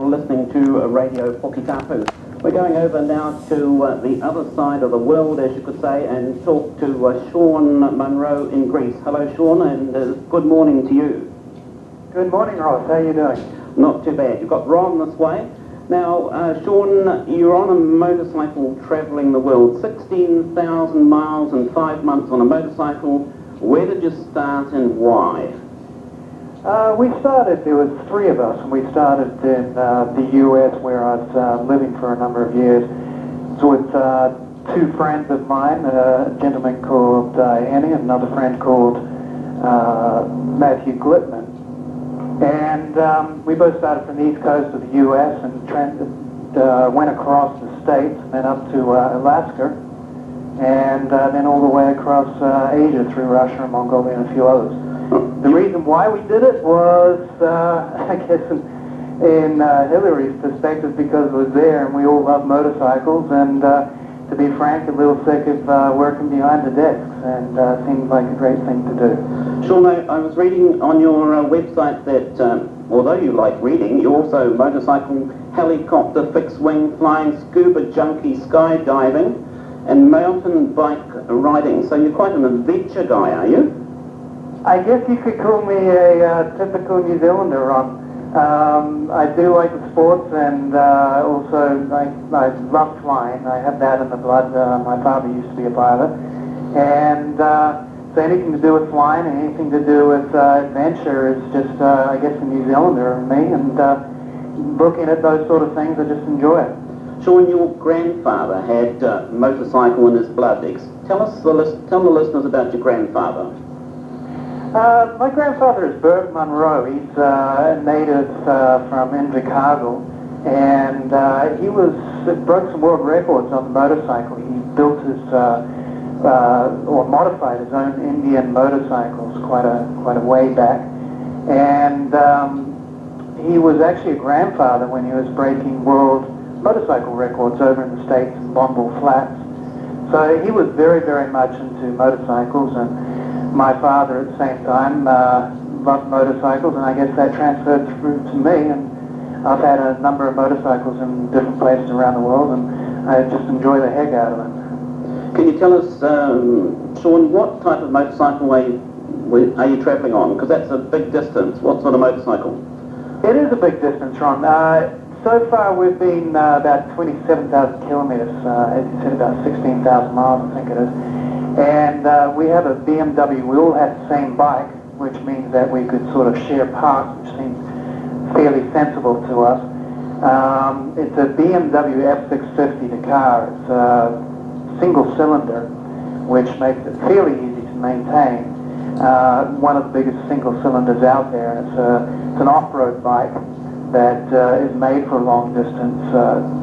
Listening to Radio Pokitapu. We're going over now to the other side of the world, as you could say, and talk to Shaun Munro in Greece. Hello, Shaun, and good morning to you. Good morning, Ross. How are you doing? Not too bad. You've got Ron this way. Now, Shaun, you're on a motorcycle travelling the world, 16,000 miles and 5 months on a motorcycle. Where did you start and why? There was three of us, and we started in the US, where I was living for a number of years. So with two friends of mine, a gentleman called Annie and another friend called Matthew Glitman. And we both started from the east coast of the US and went across the States, and then up to Alaska, and then all the way across Asia through Russia and Mongolia and a few others. The reason why we did it was, I guess, in Hillary's perspective, because it was there and we all love motorcycles, and to be frank, a little sick of working behind the desks, and seemed like a great thing to do. Shaun, I was reading on your website that although you like reading, you also motorcycle, helicopter, fixed wing, flying, scuba junkie, skydiving, and mountain bike riding. So you're quite an adventure guy, are you? I guess you could call me a typical New Zealander, Ron. I do like the sports, and also I love flying. I have that in the blood. My father used to be a pilot. And so anything to do with flying and anything to do with adventure is just, I guess, a New Zealander in me. And looking at those sort of things, I just enjoy it. Shaun, your grandfather had motorcycle in his blood. Tell the listeners about your grandfather. My grandfather is Bert Munro. He's a native from Invercargill, and he broke some world records on the motorcycle. He built his or modified his own Indian motorcycles quite a way back, and he was actually a grandfather when he was breaking world motorcycle records over in the States in Bomball Flats. So he was very, very much into motorcycles, and my father at the same time loved motorcycles, and I guess that transferred through to me, and I've had a number of motorcycles in different places around the world, and I just enjoy the heck out of it. Can you tell us, Shaun, what type of motorcycle are you travelling on? Because that's a big distance. What sort of motorcycle? It is a big distance, Ron. So far we've been about 27,000 kilometres, as you said, about 16,000 miles, I think it is. And we have a BMW. We all have the same bike, which means that we could sort of share parts, which seems fairly sensible to us. It's a BMW F650 Dakar. It's a single cylinder, which makes it fairly easy to maintain. One of the biggest single cylinders out there. It's an off-road bike that is made for long distance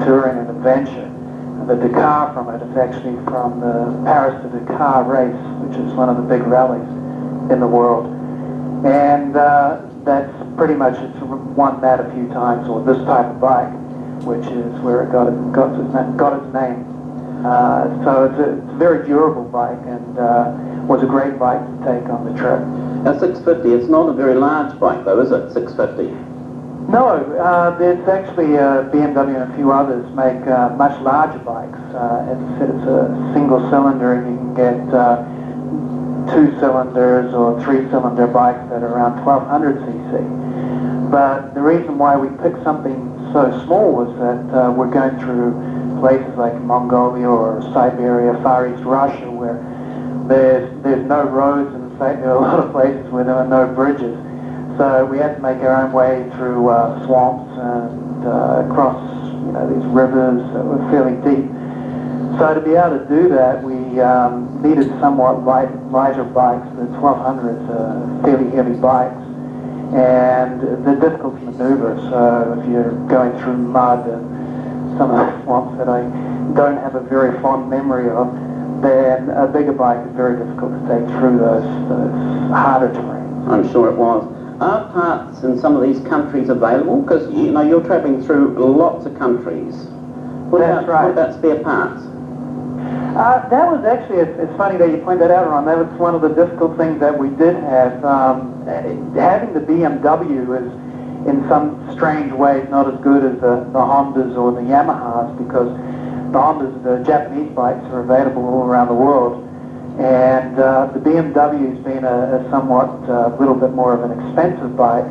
touring and adventure. The Dakar from it is actually from the Paris to Dakar race, which is one of the big rallies in the world. And that's pretty much, it's won that a few times, or this type of bike, which is where it got its name. So it's a very durable bike, and was a great bike to take on the trip. Now 650, it's not a very large bike though, is it, 650? No, there's actually BMW and a few others make much larger bikes. As I said, it's a single cylinder, and you can get two cylinders or three cylinder bikes that are around 1200 cc. But the reason why we picked something so small was that we're going through places like Mongolia or Siberia, Far East Russia, where there's no roads, and in fact there are a lot of places where there are no bridges. So we had to make our own way through swamps and across, these rivers that were fairly deep. So to be able to do that, we needed somewhat lighter bikes. The 1200s are fairly heavy bikes, and they're difficult to maneuver. So if you're going through mud and some of the swamps that I don't have a very fond memory of, then a bigger bike is very difficult to take through those harder terrains. I'm sure it was. Are parts in some of these countries available? Because you're travelling through lots of countries. What about spare parts? That was actually, it's funny that you point that out, Ron. That was one of the difficult things that we did have. Having the BMW in some strange ways not as good as the Hondas or the Yamahas, because the Hondas, the Japanese bikes, are available all around the world, and the BMW's been a somewhat little bit more of an expensive bike.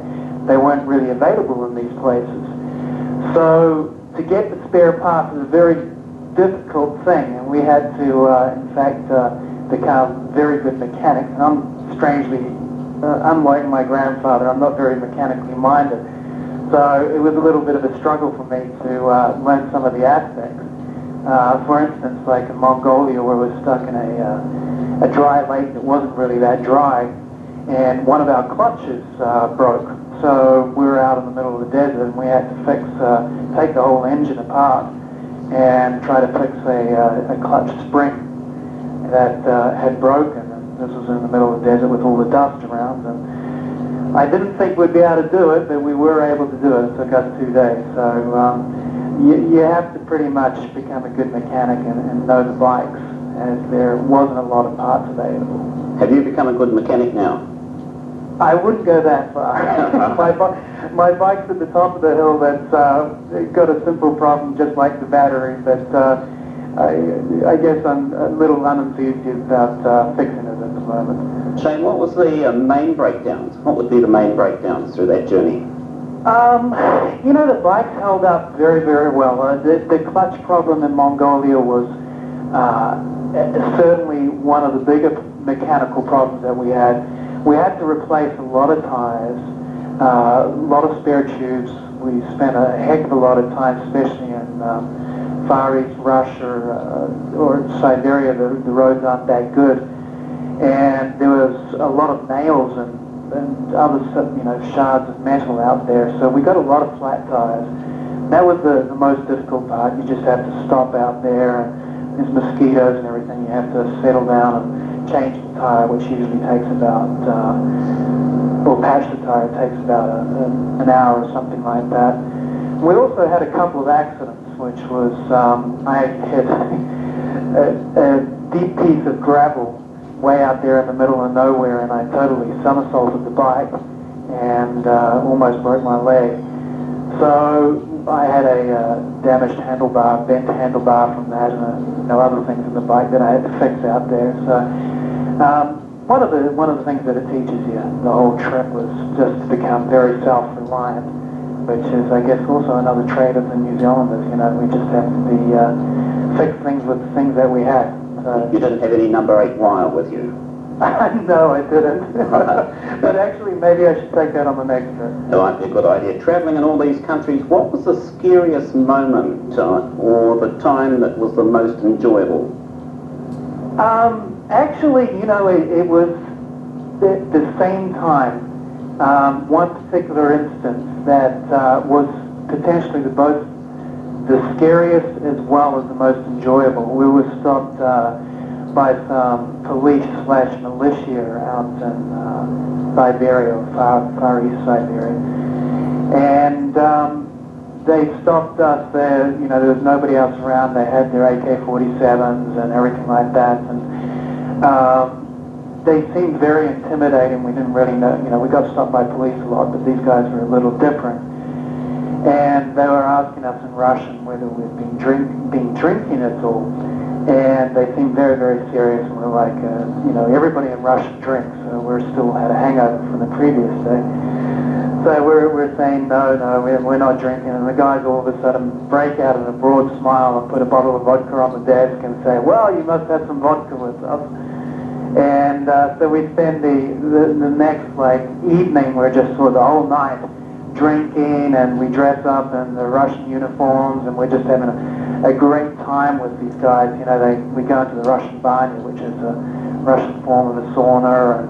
They weren't really available in these places. So to get the spare parts is a very difficult thing, and we had to, in fact, become very good mechanics. And I'm strangely, unlike my grandfather, I'm not very mechanically minded. So it was a little bit of a struggle for me to learn some of the aspects. For instance, like in Mongolia, where we were stuck in a dry lake that wasn't really that dry, and one of our clutches broke. So we were out in the middle of the desert, and we had to take the whole engine apart and try to fix a clutch spring that had broken. And this was in the middle of the desert with all the dust around. And I didn't think we'd be able to do it, but we were able to do it. It took us 2 days. So you have to pretty much become a good mechanic and know the bikes, as there wasn't a lot of parts available. Have you become a good mechanic now? I wouldn't go that far. My bike's at the top of the hill that's got a simple problem just like the battery, but I guess I'm a little unenthusiastic about fixing it at the moment. Shane, what was the main breakdowns? What would be the main breakdowns through that journey? You know, the bikes held up very, very well. The clutch problem in Mongolia was certainly one of the bigger mechanical problems that we had. We had to replace a lot of tires, a lot of spare tubes. We spent a heck of a lot of time, especially in Far East Russia or Siberia. The roads aren't that good, and there was a lot of nails and other, shards of metal out there. So we got a lot of flat tires. That was the most difficult part. You just have to stop out there, and there's mosquitoes and everything. You have to settle down and change the tire, which usually takes about, or patch the tire, takes about an hour or something like that. We also had a couple of accidents, which was, I hit a deep piece of gravel way out there in the middle of nowhere, and I totally somersaulted the bike and almost broke my leg. So I had a damaged handlebar, bent handlebar from that, and other things in the bike that I had to fix out there. So one of the things that it teaches you, the whole trip, was just to become very self-reliant, which is, I guess, also another trait of the New Zealanders. We just have to be fix things with the things that we had. So, you didn't have any number 8 wire with you? No, I didn't. But actually, maybe I should take that on the next trip. That might be a good idea. Travelling in all these countries, what was the scariest moment or the time that was the most enjoyable? Actually, it was the same time. One particular instance that was potentially both the scariest as well as the most enjoyable. We were stopped by some police/militia out in Siberia, far east Siberia, and they stopped us there. There was nobody else around. They had their AK-47s and everything like that, and they seemed very intimidating. We didn't really know. We got stopped by police a lot, but these guys were a little different. And they were asking us in Russian whether we'd been drinking at all. And they seemed very, very serious, and we're like, everybody in Russia drinks, so we still had a hangover from the previous day. So we're saying, no, we're not drinking, and the guys all of a sudden break out in a broad smile and put a bottle of vodka on the desk and say, well, you must have some vodka with us. And so we spend the next, evening, we're just sort of the whole night drinking, and we dress up in the Russian uniforms, and we're just having a great time with these guys. We go into the Russian banya, which is a Russian form of a sauna, and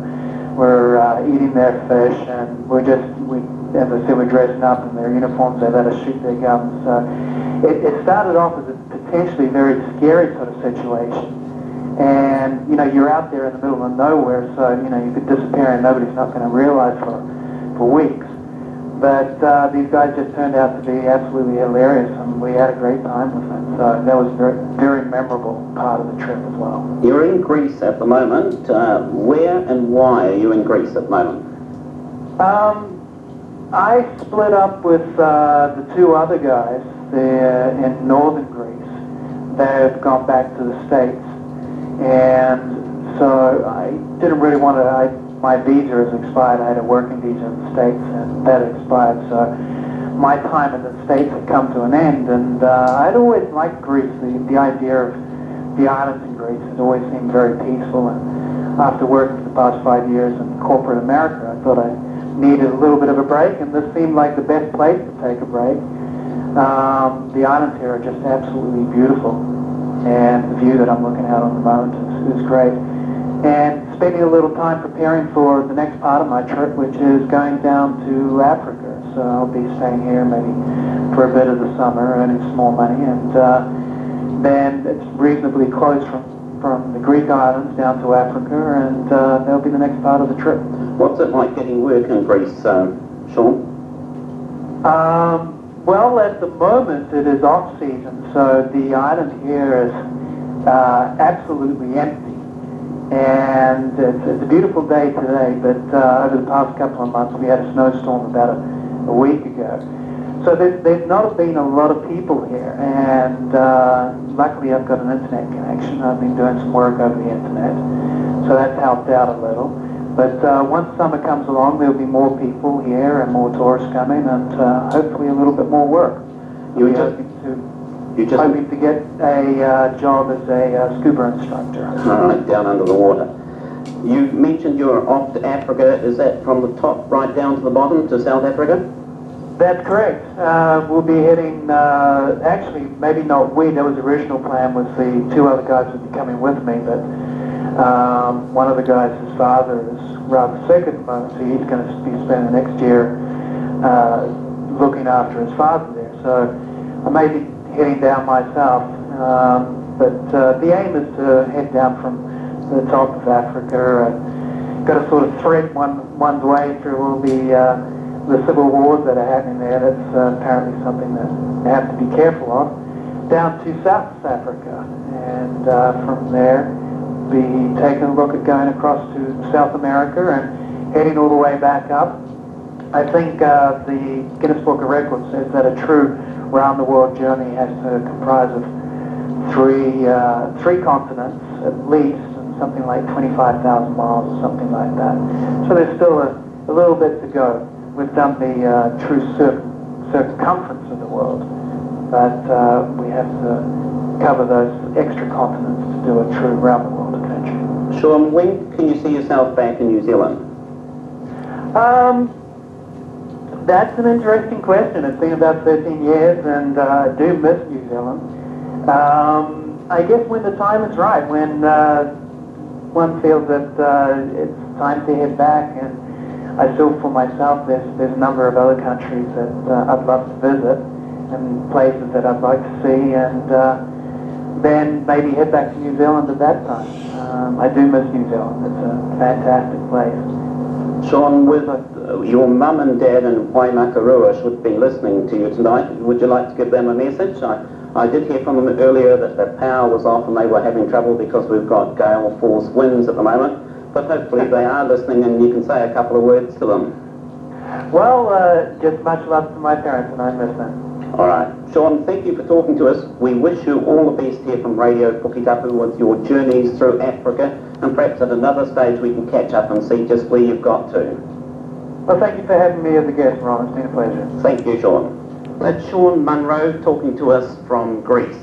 we're eating their fish, and as I said, we're dressing up in their uniforms. They let us shoot their guns. So it started off as a potentially very scary sort of situation. And, you're out there in the middle of nowhere, so, you could disappear and nobody's not going to realize for weeks. But these guys just turned out to be absolutely hilarious, and we had a great time with them. So that was a very, very memorable part of the trip as well. You're in Greece at the moment. Where and why are you in Greece at the moment? I split up with the two other guys there in northern Greece. They've gone back to the States, and so I didn't really want to. My visa has expired. I had a working visa in the States, and that expired. So my time in the States had come to an end, and I'd always liked Greece. The idea of the islands in Greece has always seemed very peaceful, and after working for the past 5 years in corporate America, I thought I needed a little bit of a break, and this seemed like the best place to take a break. The islands here are just absolutely beautiful, and the view that I'm looking out on the moment is great. And spending a little time preparing for the next part of my trip, which is going down to Africa. So I'll be staying here maybe for a bit of the summer, earning some more money, and then it's reasonably close from the Greek islands down to Africa, and that'll be the next part of the trip. What's it like getting work in Greece, Shaun? Well, at the moment it is off season, so the island here is absolutely empty. And it's a beautiful day today, but over the past couple of months we had a snowstorm about a week ago. So there's not been a lot of people here, and luckily I've got an internet connection. I've been doing some work over the internet, so that's helped out a little. But once summer comes along, there'll be more people here and more tourists coming, and hopefully a little bit more work. You're hoping to get a job as a scuba instructor. All right, down under the water. You mentioned you're off to Africa. Is that from the top right down to the bottom to South Africa? That's correct. We'll be heading, actually, maybe not we, that was the original plan, was the two other guys would be coming with me, but one of the guys, his father, is rather sick at the moment, so he's going to be spending the next year looking after his father there. So I may be heading down myself, but the aim is to head down from the top of Africa and got to sort of thread one's way through all the civil wars that are happening there. That's apparently something that you have to be careful of, down to South Africa, and from there be taking a look at going across to South America and heading all the way back up. I think the Guinness Book of Records says that a true round-the-world journey has to comprise of three continents at least, and something like 25,000 miles or something like that. So there's still a little bit to go. We've done the true circumference of the world, but we have to cover those extra continents to do a true round-the-world adventure. Shaun, when can you see yourself back in New Zealand? That's an interesting question. It's been about 13 years, and I do miss New Zealand. I guess when the time is right, when one feels that it's time to head back, and I feel for myself there's a number of other countries that I'd love to visit, and places that I'd like to see, and then maybe head back to New Zealand at that time. I do miss New Zealand. It's a fantastic place. Shaun, with your mum and dad in Waianakarua should be listening to you tonight. Would you like to give them a message? I did hear from them earlier that their power was off and they were having trouble because we've got gale force winds at the moment, but hopefully they are listening and you can say a couple of words to them. Well, just much love to my parents, and I miss them. All right. Shaun, thank you for talking to us. We wish you all the best here from Radio Puketapu with your journeys through Africa, and perhaps at another stage we can catch up and see just where you've got to. Well, thank you for having me as a guest, Ron. It's been a pleasure. Thank you, Shaun. That's Shaun Munro talking to us from Greece.